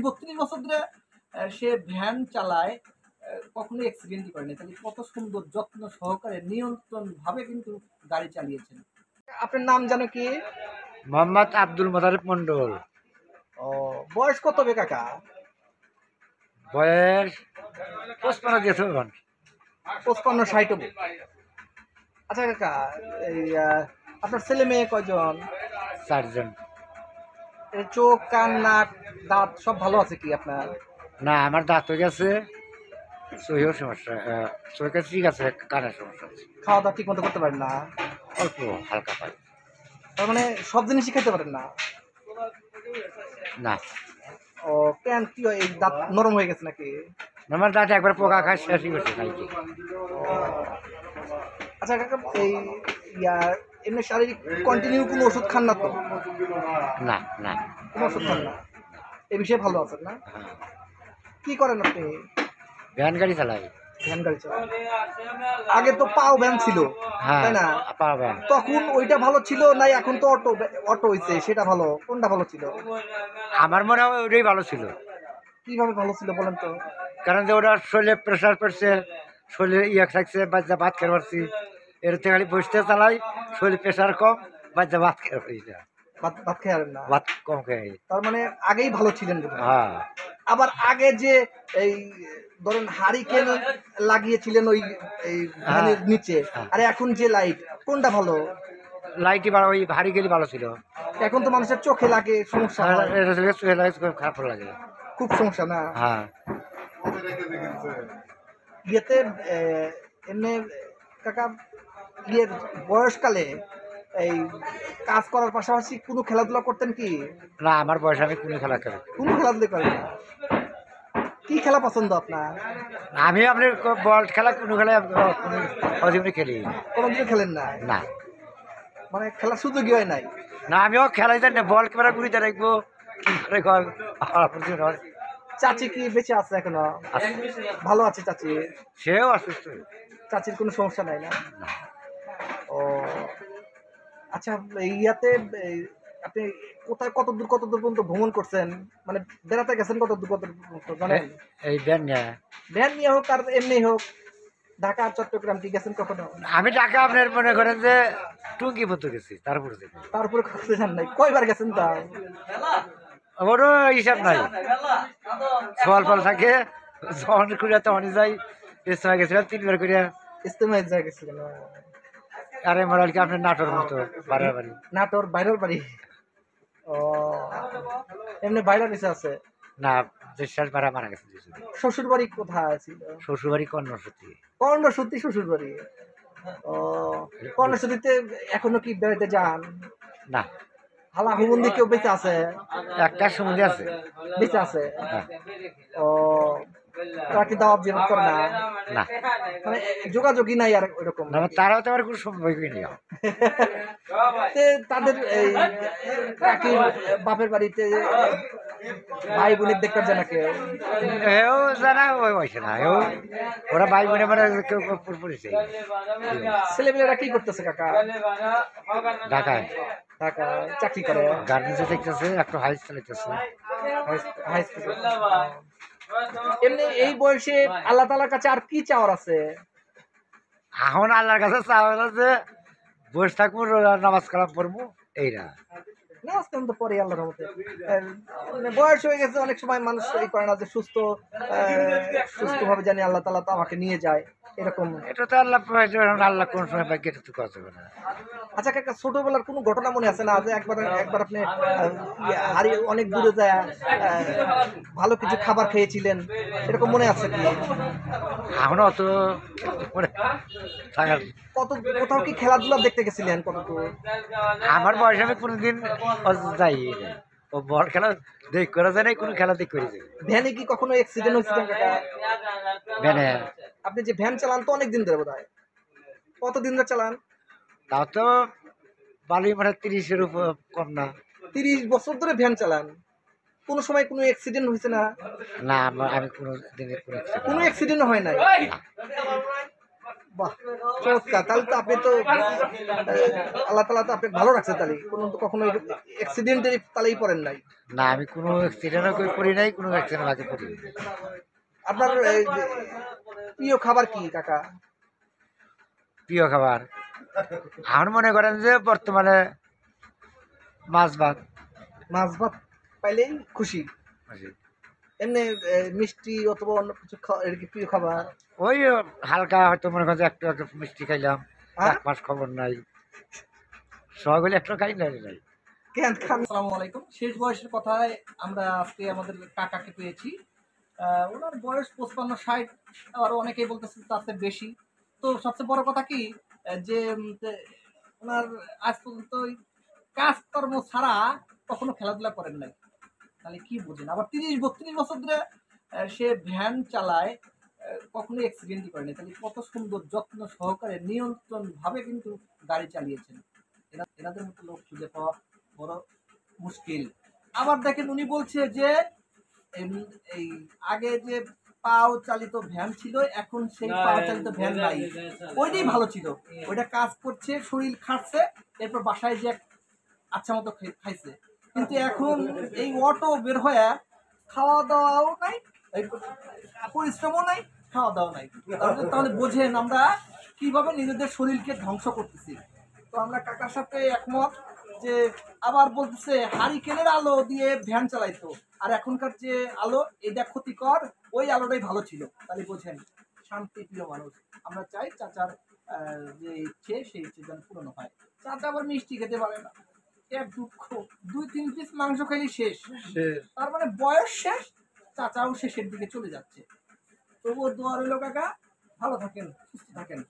32 বছর ধরে সে ভ্যান চালায়, কখনো অ্যাক্সিডেন্টই করেনি। তাহলে কত সুন্দর যত্ন সহকারে নিয়ন্ত্রণ ভাবে কিন্তু গাড়ি চালিয়েছেন। আপনার নাম জানো কি? মোহাম্মদ আব্দুল মোতালেব মন্ডল। ও, বয়স কত হবে কাকা? বয়স 55 দিয়েছে। 55-60 হবে। আচ্ছা কাকা, এই আপনার ছেলে মেয়ে কয়জন? 4 জন। চোখ, কান, নাক, দাঁত সব ভালো আছে কি আপনার? না, আমার দাঁত হয়ে গেছে, চোখেও সমস্যা, চোখে ঠিক আছে, কানের সমস্যা আছে। খাওয়া দাওয়া ঠিক মতো করতে পারেন না? অল্প হালকা পাই। তার মানে সব জিনিসই খেতে পারেন না? না, ও, কেন কি হয়, এই দাঁত নরম হয়ে গেছে নাকি? আমার দাঁত একবার পোকা খায়, শেষই করছে নাকি। আচ্ছা কাকা, এই এমনি শারীরিক কন্টিনিউ কোনো ওষুধ খান না তো? না না, কোনো ওষুধ খান না, এই বিষয়ে ভালো আছেন না? হ্যাঁ, কি করেন আপনি? ভ্যান গাড়ি চালাই। ভ্যান গাড়ি চালান? আগে তো পাও ভ্যান ছিল, হ্যাঁ, তাই না? পাবেন। তখন ওইটা ভালো ছিল না এখন তো অটো অটো হয়েছে, সেটা ভালো? কোনটা ভালো ছিল? আমার মনে হয় ওটাই ভালো ছিল। কিভাবে ভালো ছিল বলেন তো? কারণ যে ওটা শরীরে প্রেশার পড়ছে, শরীরে ইয়ে থাকছে, বাচ্চা ভাত খেতে পারছি। এর থেকে খালি বসতে চালাই, শরীরে প্রেশার কম, বাচ্চা ভাত খেতে পারি না, ভাত ভাত খেয়ে আরেন না? ভাত কম খাই। তার মানে আগেই ভালো ছিলেন বোধহয়। হ্যাঁ, আবার আগে যে এই ধরেন হারিকেন লাগিয়েছিলেন ওই এই ভ্যানের নিচে, আর এখন যে লাইট, কোনটা ভালো? লাইটই ভালো, ওই ভারী গেলি ভালো ছিল। এখন তো মানুষের চোখে লাগে, সমস্যা হয়, এটা থেকে চোখে লাগে, খুব খারাপ লাগে। খুব সমস্যা না? হ্যাঁ, ইয়েতে এমনি কাকা, ইয়ের বয়সকালে এই কাজ করার পাশাপাশি কোনো খেলাধুলা করতেন কি? না, আমার বয়স আমি কোনো খেলা খেলি। কোনো খেলাধুলা করেন না? কি খেলা পছন্দ আপনার? আমি আপনি বল খেলা কোনো খেলা অজীবনে খেলি কোনোদিনও খেলেন না? না। মানে খেলার সুযোগই হয় নাই? না, আমিও খেলাই জানি না, বল ক্যামেরা ঘুরিতে রাখবো কি করে চাচি কি বেঁচে আছে এখনো? ভালো আছে চাচি? সেও অসুস্থ। চাচির কোনো সমস্যা নাই না? ও আচ্ছা, ইয়াতে এই আপনি কোথায় কতদূর পর্যন্ত ভ্রমণ করছেন? মানে বেড়াতে গেছেন কতদূর জানেন? এই ব্যান নিয়ে ভ্যান নিয়ে হোক আর এমনি হোক, ঢাকা আর চট্টগ্রাম কি গেছেন কখনো? আমি ঢাকা আপনার মনে করেন যে টুঙ্গি পর্যন্ত গেছি, তারপরে তারপরে করতে যান নাই? কয়বার গেছেন তা? ওরও হিসাব নাই, ফল ফল থাকে, যখন করিয়া তখনই যাই। এর সময় গেছিলাম 3 বার করিয়া। ইস্তেমায় যা গেছিলেন? আরে মোরাল কি আপনার নাটোর মতো বাড়ার বাড়ি। নাটোর বাইরের বাড়ি? ও, এমনি বাইরের কিছু আছে না, দেশের ভাড়া মারা গেছে। শ্বশুর বাড়ি কোথায় ছিল? শ্বশুর বাড়ি কর্ণসূত্রী। কর্ণসূত্রী শ্বশুর বাড়ি? ও, কর্ণসূত্রীতে এখনো কি বেড়াতে যান? না, হালা হুবন্দি কেউ বেঁচে আছে? একটা সমুদ্র আছে। বেঁচে আছে? হ্যাঁ। ও, তারা কি দাওয়াত জীবন করে না? না, মানে যোগাযোগই নাই আর ওইরকম? না, তারাও তো আমার কোনো সম্পর্ক নেই। তাদের এই কাকির বাপের বাড়িতে ভাই বোনের দেখতে যায় না কেউ? এও জানা ওই বয়সে না, ওরা ভাই বোনে মানে কেউ পরিচয়। ছেলেমেয়েরা কি করতেছে কাকা? ঢাকায় ঢাকায় চাকরি করে? গার্মেন্টসে দেখতেছে, একটু হাইস চালাইতেছে। হাই স্কুলে? এমনি এই বয়সে আল্লাহ তাআলার কাছে আর কি চাওয়ার আছে? এখন আল্লাহর কাছে চাওয়া হলো যে বসে থাকবো, নামাজ কালাম পড়বো, এইটা। নামাজ কালাম তো পরে আল্লাহর রহমতে। বয়স হয়ে গেছে, অনেক সময় মানুষ এই করে না যে সুস্থভাবে জানি আল্লাহ তাআলা তো আমাকে নিয়ে যায়, এরকম। এটা তো আল্লাহ, আল্লাহ কোন সময় ভাগ্যে তো কথা হবে না। আচ্ছা কাকা, ছোটবেলার কোনো ঘটনা মনে আছে না যে একবার আপনি হারিয়ে অনেক দূরে যায় ভালো কিছু খাবার খেয়েছিলেন, এরকম মনে আছে কি? এখনো অত থাকার। কোথাও কি খেলাধুলা দেখতে গেছিলেন কতদূর? আমার বয়সে আমি কোনোদিন যাই না। ও বল খেলা দেখ করা যায় না, কোনো খেলা দেখ করে যায়। ভ্যানে কি কখনো অ্যাক্সিডেন্ট হয়েছিলেন কাকা? ভ্যানে? আপনি যে ভ্যান চালান তো অনেক দিন ধরে, বোধহয় কতদিন ধরে চালান? তাও তো বালি মানে 30-এর উপর কম না। 30 বছর ধরে ভ্যান চালান, কোনো সময় কোনো অ্যাক্সিডেন্ট হয়েছে না? না, আমি কোনো দিনের কোনো অ্যাক্সিডেন্ট হয় নাই? বাহ, চমৎকার। তাহলে তো আপনি তো আল্লাহ তালা তো আপনাকে ভালো রাখছে, তাহলে কোনো তো কখনো অ্যাক্সিডেন্টের তালেই পড়েন নাই। না, আমি কোনো অ্যাক্সিডেন্টও করি নাই, কোনো অ্যাক্সিডেন্ট আগে করি নাই। আপনার এই যে প্রিয় খাবার কি কাকা? প্রিয় খাবার আমার মনে করেন যে বর্তমানে মাছ ভাত। মাছ ভাত পাইলেই খুশি? এমনি মিষ্টি অথবা অন্য কিছু এর কি প্রিয় খাবার? ওই হালকা হয়তো মনে করেন যে একটু একটু মিষ্টি খাইলাম, হ্যাঁ? 1 মাস খবর নাই, সকালে একটু খাই নাই নাই। কেন খান? আসসালামু আলাইকুম। শেষ বয়সের কথায় আমরা আজকে আমাদের কাকাকে পেয়েছি। ওনার বয়স 55-60, আবার অনেকেই বলতেছে তার চেয়ে বেশি। তো সবচেয়ে বড় কথা কি, যে ওনার আজ পর্যন্ত ওই কাজকর্ম ছাড়া কখনো খেলাধুলা করেন নাই। তাহলে কি বুঝেন? আবার 30-32 বছর ধরে সে ভ্যান চালায়, কখনোই অ্যাক্সিডেন্টই করেনি। তাহলে কত সুন্দর যত্ন সহকারে নিয়ন্ত্রণ ভাবে কিন্তু গাড়ি চালিয়েছেন। এনাদের মতো লোক খুঁজে পাওয়া বড় মুশকিল। আবার দেখেন উনি বলছে যে এই আগে যে পাও চালিত ভ্যান ছিল, এখন সেই পাও চালিত ভ্যান নাই। ওইটাই ভালো ছিল, ওইটা কাজ করছে, শরীর খাটছে, এরপর বাসায় যে আচ্ছা মতো খাইছে। কিন্তু এখন এই অটো বের হয়ে খাওয়া দাওয়াও নাই, এই পরিশ্রমও নাই, খাওয়া দাওয়া নাই। তাহলে বোঝেন আমরা কিভাবে নিজেদের শরীরকে ধ্বংস করতেছি। তো আমরা কাকার সাথে একমত যে আবার বলতেছে হারিকেনের আলো দিয়ে ভ্যান চালাইতো, আর এখনকার যে আলো এটা ক্ষতিকর, ওই আলোটাই ভালো ছিল। তাহলে বোঝেন শান্তি প্রিয় মানুষ। আমরা চাই চাচার যে ইচ্ছে সেই ইচ্ছে যেন পূরণ হয়। চাচা আবার মিষ্টি খেতে পারে না, এক দুঃখ। 2-3 পিস মাংস খাইলে শেষ, তার মানে বয়স শেষ, চাচাও শেষের দিকে চলে যাচ্ছে। তবুও দোয়া রইল কাকা, ভালো থাকেন, সুস্থ থাকেন।